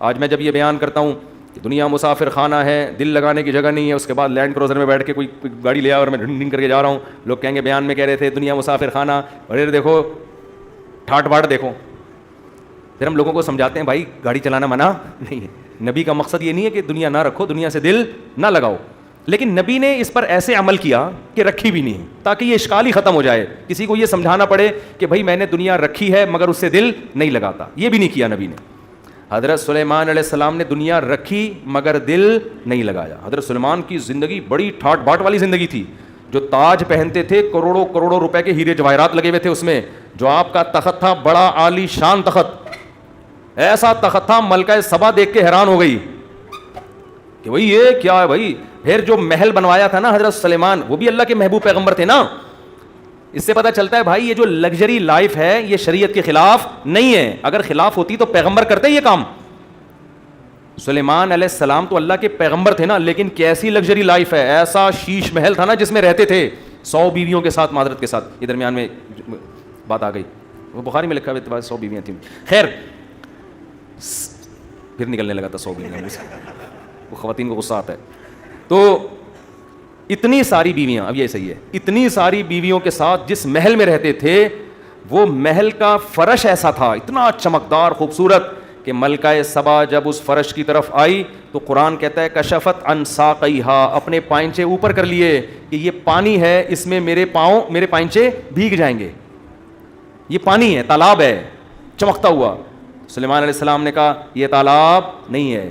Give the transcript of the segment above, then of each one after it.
آج میں جب یہ بیان کرتا ہوں کہ دنیا مسافر خانہ ہے, دل لگانے کی جگہ نہیں ہے, اس کے بعد لینڈ کروزر میں بیٹھ کے کوئی گاڑی لے آیا اور میں ڈھنگ ڈھنگ کر کے جا رہا ہوں, لوگ کہیں گے بیان میں کہہ رہے تھے دنیا مسافر خانہ, ارے دیکھو ٹھاٹ باٹ دیکھو. پھر ہم لوگوں کو سمجھاتے ہیں بھائی گاڑی چلانا منع نہیں ہے, نبی کا مقصد یہ نہیں ہے کہ دنیا نہ رکھو, دنیا سے دل نہ لگاؤ, لیکن نبی نے اس پر ایسے عمل کیا کہ رکھی بھی نہیں, تاکہ یہ اشکال ہی ختم ہو جائے, کسی کو یہ سمجھانا پڑے کہ بھائی میں نے دنیا رکھی ہے مگر اس سے دل نہیں لگاتا, یہ بھی نہیں کیا نبی نے. حضرت سلیمان علیہ السلام نے دنیا رکھی مگر دل نہیں لگایا. حضرت سلیمان کی زندگی بڑی ٹھاٹ باٹ والی زندگی تھی, جو تاج پہنتے تھے کروڑوں کروڑوں روپے کے ہیرے جواہرات لگے ہوئے تھے اس میں, جو آپ کا تخت تھا بڑا عالی شان تخت, ایسا تخت تھا ملکہ سبا دیکھ کے حیران ہو گئی کہ بھائی یہ کیا ہے بھائی. پھر جو محل بنوایا تھا نا حضرت سلیمان, وہ بھی اللہ کے محبوب پیغمبر تھے نا. اس سے پتہ چلتا ہے بھائی یہ جو لگژری لائف ہے یہ شریعت کے خلاف نہیں ہے, اگر خلاف ہوتی تو پیغمبر کرتے یہ کام. سلیمان علیہ السلام تو اللہ کے پیغمبر تھے نا, لیکن کیسی لگژری لائف ہے, ایسا شیش محل تھا نا جس میں رہتے تھے 100 بیویوں کے ساتھ, معذرت کے ساتھ یہ درمیان میں بات آ گئی, وہ بخاری میں لکھا ہوا 100 بیویاں تھیں, خیر پھر نکلنے لگا تھا 100 بیویاں, وہ خواتین کو غصہ آتا ہے. تو اتنی ساری بیویاں, اب یہ صحیح ہے, اتنی ساری بیویوں کے ساتھ جس محل میں رہتے تھے, وہ محل کا فرش ایسا تھا اتنا چمکدار خوبصورت کہ ملکہ سبا جب اس فرش کی طرف آئی تو قرآن کہتا ہے کشفت عن ساقیہا, اپنے پائنچے اوپر کر لیے کہ یہ پانی ہے, اس میں میرے پائنچے بھیگ جائیں گے, یہ پانی ہے, تالاب ہے چمکتا ہوا. سلیمان علیہ السلام نے کہا یہ تالاب نہیں ہے,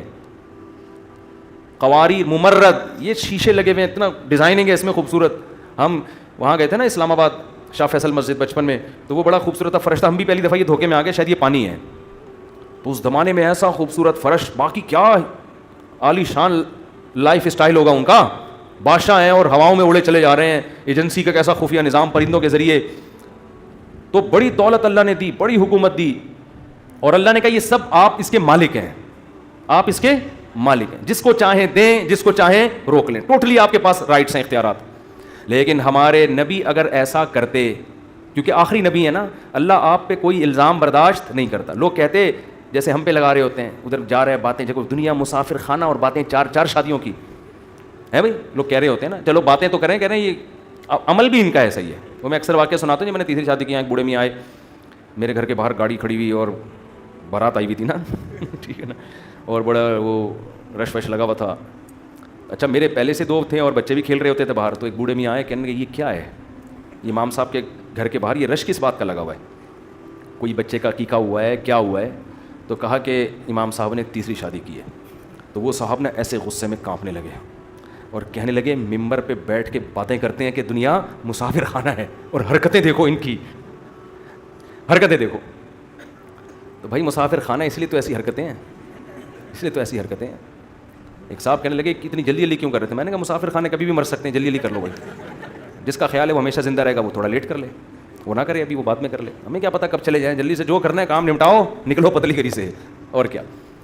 قواری ممرد, یہ شیشے لگے ہوئے ہیں, اتنا ڈیزائننگ ہے اس میں خوبصورت. ہم وہاں گئے تھے نا اسلام آباد شاہ فیصل مسجد بچپن میں, تو وہ بڑا خوبصورت تھا فرش تھا, ہم بھی پہلی دفعہ یہ دھوکے میں آ گئے شاید یہ پانی ہے. تو اس زمانے میں ایسا خوبصورت فرش, باقی کیا عالی شان لائف اسٹائل ہوگا ان کا, بادشاہ ہیں اور ہواؤں میں اڑے چلے جا رہے ہیں, ایجنسی کا کیسا خفیہ نظام پرندوں کے ذریعے. تو بڑی دولت اللہ نے دی, بڑی حکومت دی, اور اللہ نے کہا یہ سب آپ اس کے مالک ہیں, آپ اس کے مالک ہیں, جس کو چاہیں دیں جس کو چاہیں روک لیں, ٹوٹلی آپ کے پاس رائٹس ہیں, اختیارات. لیکن ہمارے نبی اگر ایسا کرتے, کیونکہ آخری نبی ہے نا, اللہ آپ پہ کوئی الزام برداشت نہیں کرتا. لوگ کہتے جیسے ہم پہ لگا رہے ہوتے ہیں, ادھر جا رہے باتیں, جب دنیا مسافر خانہ اور باتیں 4 شادیوں کی ہے بھائی, لوگ کہہ رہے ہوتے ہیں نا, چلو باتیں تو کریں, کہہ رہے ہیں یہ عمل بھی ان کا ایسا ہی ہے. وہ میں اکثر واقعہ سناتا ہوں, جب میں نے 3ری شادی کی, ایک بوڑھے میں آئے میرے گھر کے باہر, گاڑی کھڑی ہوئی اور بارات آئی ہوئی تھی نا ٹھیک ہے نا, اور بڑا وہ رش وش لگا ہوا تھا. اچھا میرے پہلے سے 2 تھے اور بچے بھی کھیل رہے ہوتے تھے باہر, تو ایک بوڑھے میں آئے, کہنے لگے یہ کیا ہے, امام صاحب کے گھر کے باہر یہ رش کس بات کا لگا ہوا ہے, کوئی بچے کا عقیقہ ہوا ہے, کیا ہوا ہے؟ تو کہا کہ امام صاحب نے 3ری شادی کی ہے. تو وہ صاحب نے ایسے غصے میں کانپنے لگے اور کہنے لگے ممبر پہ بیٹھ کے باتیں کرتے ہیں کہ دنیا مسافر خانہ ہے, اور حرکتیں دیکھو ان کی, حرکتیں دیکھو. تو بھائی مسافر خانہ اس لیے تو ایسی حرکتیں ہیں, اس لیے تو ایسی حرکتیں ہیں. ایک صاحب کہنے لگے کہ اتنی جلدی جلدی کیوں کر رہے تھے؟ میں نے کہا مسافر خانے کبھی بھی مر سکتے ہیں, جلدی جلدی کر لو بھائی. جس کا خیال ہے وہ ہمیشہ زندہ رہے گا وہ تھوڑا لیٹ کر لے, وہ نہ کرے ابھی, وہ بعد میں کر لے, ہمیں کیا پتہ کب چلے جائیں. جلدی سے جو کرنا ہے کام نمٹاؤ, نکلو پتلی گری سے, اور کیا.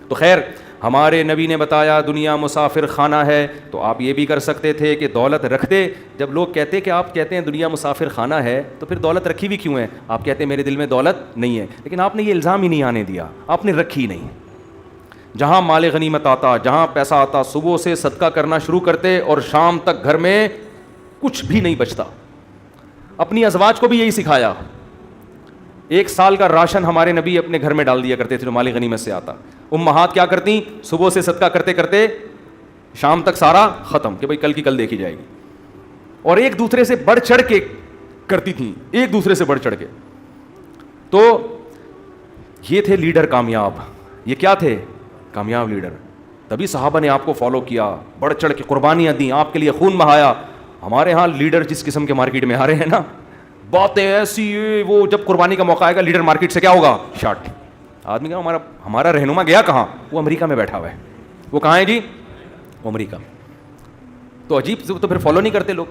تو خیر ہمارے نبی نے بتایا دنیا مسافر خانہ ہے, تو آپ یہ بھی کر سکتے تھے کہ دولت رکھتے. جب لوگ کہتے کہ آپ کہتے ہیں دنیا مسافر خانہ ہے, تو پھر دولت رکھی بھی کیوں ہے؟ آپ کہتے ہیں میرے دل میں دولت نہیں ہے, لیکن آپ نے یہ الزام ہی نہیں آنے دیا, آپ نے رکھی نہیں. جہاں مال غنیمت آتا, جہاں پیسہ آتا, صبح سے صدقہ کرنا شروع کرتے اور شام تک گھر میں کچھ بھی نہیں بچتا. اپنی ازواج کو بھی یہی سکھایا. 1 سال کا راشن ہمارے نبی اپنے گھر میں ڈال دیا کرتے تھے جو مال غنیمت سے آتا. امہات کیا کرتی, صبح سے صدقہ کرتے کرتے شام تک سارا ختم, کہ بھائی کل کی کل دیکھی جائے گی. اور ایک دوسرے سے بڑھ چڑھ کے کرتی تھیں, ایک دوسرے سے بڑھ چڑھ کے. تو یہ تھے لیڈر کامیاب, یہ کیا تھے؟ کامیاب لیڈر. تبھی صحابہ نے آپ کو فالو کیا, بڑھ چڑھ کے قربانیاں دیں, آپ کے لیے خون بہایا. ہمارے ہاں لیڈر جس قسم کے مارکیٹ میں آ رہے ہیں نا, باتیں ایسی, وہ جب قربانی کا موقع آئے گا لیڈر مارکیٹ سے کیا ہوگا؟ شارٹ. آدمی کا ہمارا رہنما گیا کہاں؟ وہ امریکہ میں بیٹھا ہوا ہے. وہ کہاں ہے جی؟ امریکہ. تو عجیب, تو پھر فالو نہیں کرتے لوگ.